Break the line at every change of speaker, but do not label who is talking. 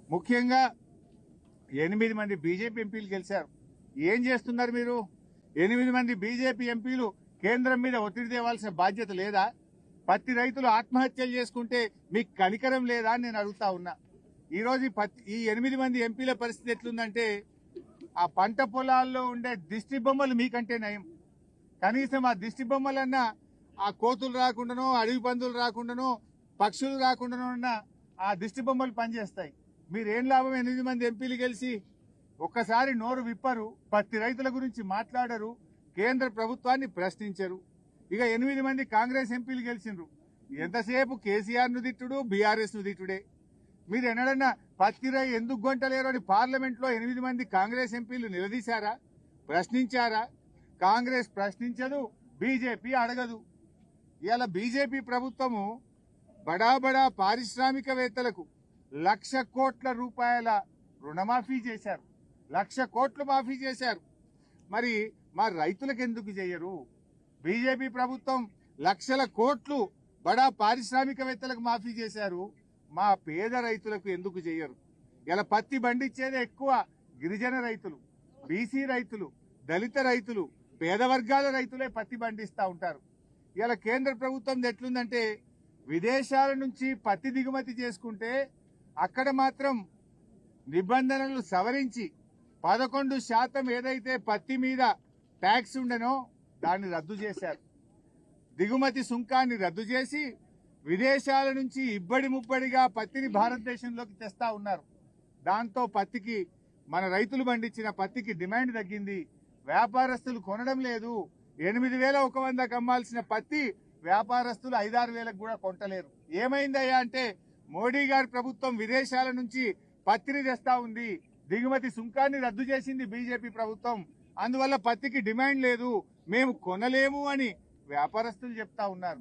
ముఖ్యంగా 8 మంది బీజేపీ ఎంపీలు గెలిచారు. ఏం చేస్తున్నారు మీరు? 8 మంది బీజేపీ ఎంపీలు కేంద్రం మీద ఒత్తిడి తేవాల్సిన బాధ్యత లేదా? పత్తి రైతులు ఆత్మహత్యలు చేసుకుంటే మీకు కనికరం లేదా అని నేను అడుగుతా ఉన్నా. ఈరోజు ఈ 8 మంది ఎంపీల పరిస్థితి ఎట్లుందంటే ఆ పంట పొలాల్లో ఉండే దిష్టి బొమ్మలు మీకంటే నయం. కనీసం ఆ దిష్టి బొమ్మలన్నా ఆ కోతులు రాకుండానో, అడవి పందులు రాకుండానో, పక్షులు రాకుండానో ఉన్న ఆ దిష్టి బొమ్మలు పనిచేస్తాయి. మీరేం లాభం? 8 మంది ఎంపీలు గెలిచి ఒక్కసారి నోరు విప్పరు, పత్తి రైతుల గురించి మాట్లాడరు, కేంద్ర ప్రభుత్వాన్ని ప్రశ్నించరు. ఇక 8 మంది కాంగ్రెస్ ఎంపీలు గెలిచిండ్రు. ఎంతసేపు కేసీఆర్ ను తిట్టుడు, బీఆర్ఎస్ ను తిట్టుడే. మీరు ఎన్నడన్నా పత్తి రై ఎందుకు గొంటలేరు అని పార్లమెంట్ లో 8 మంది కాంగ్రెస్ ఎంపీలు నిలదీశారా? ప్రశ్నించారా? కాంగ్రెస్ ప్రశ్నించదు, బీజేపీ అడగదు. ఇవాళ బీజేపీ ప్రభుత్వము బడా బడా పారిశ్రామికవేత్తలకు 1,00,000 కోట్ల రూపాయల రుణమాఫీ చేశారు. 1,00,000 కోట్లు మాఫీ చేశారు. మరి మా రైతులకు ఎందుకు చేయరు? బీజేపీ ప్రభుత్వం లక్షల కోట్లు బడా పారిశ్రామికవేత్తలకు మాఫీ చేశారు, మా పేద రైతులకు ఎందుకు చేయరు? ఇలా పత్తి పండించేదే ఎక్కువ గిరిజన రైతులు, బీసీ రైతులు, దళిత రైతులు, పేద వర్గాల రైతులే పత్తి పండిస్తూ ఉంటారు. ఇలా కేంద్ర ప్రభుత్వం ఎట్లుందంటే విదేశాల నుంచి పత్తి దిగుమతి చేసుకుంటే అక్కడ మాత్రం నిబంధనలు సవరించి 11% ఏదైతే పత్తి మీద ట్యాక్స్ ఉండనో దాన్ని రద్దు చేశారు. దిగుమతి సుంకాన్ని రద్దు చేసి విదేశాల నుంచి ఇబ్బడి ముబ్బడిగా పత్తిని భారతదేశంలోకి తెస్తా ఉన్నారు. దాంతో పత్తికి, మన రైతులు పండించిన పత్తికి డిమాండ్ తగ్గింది. వ్యాపారస్తులు కొనడం లేదు. 8,100కు అమ్మాల్సిన పత్తి వ్యాపారస్తులు 5,000-6,000కు కూడా కొంటలేరు. ఏమైందయ్యా అంటే మోడీ గారి ప్రభుత్వం విదేశాల నుంచి పత్తిని తెస్తా ఉంది, దిగుమతి సుంకాన్ని రద్దు చేసింది బీజేపీ ప్రభుత్వం. అందువల్ల పత్తికి డిమాండ్ లేదు, మేము కొనలేము అని వ్యాపారస్తులు చెప్తా ఉన్నారు.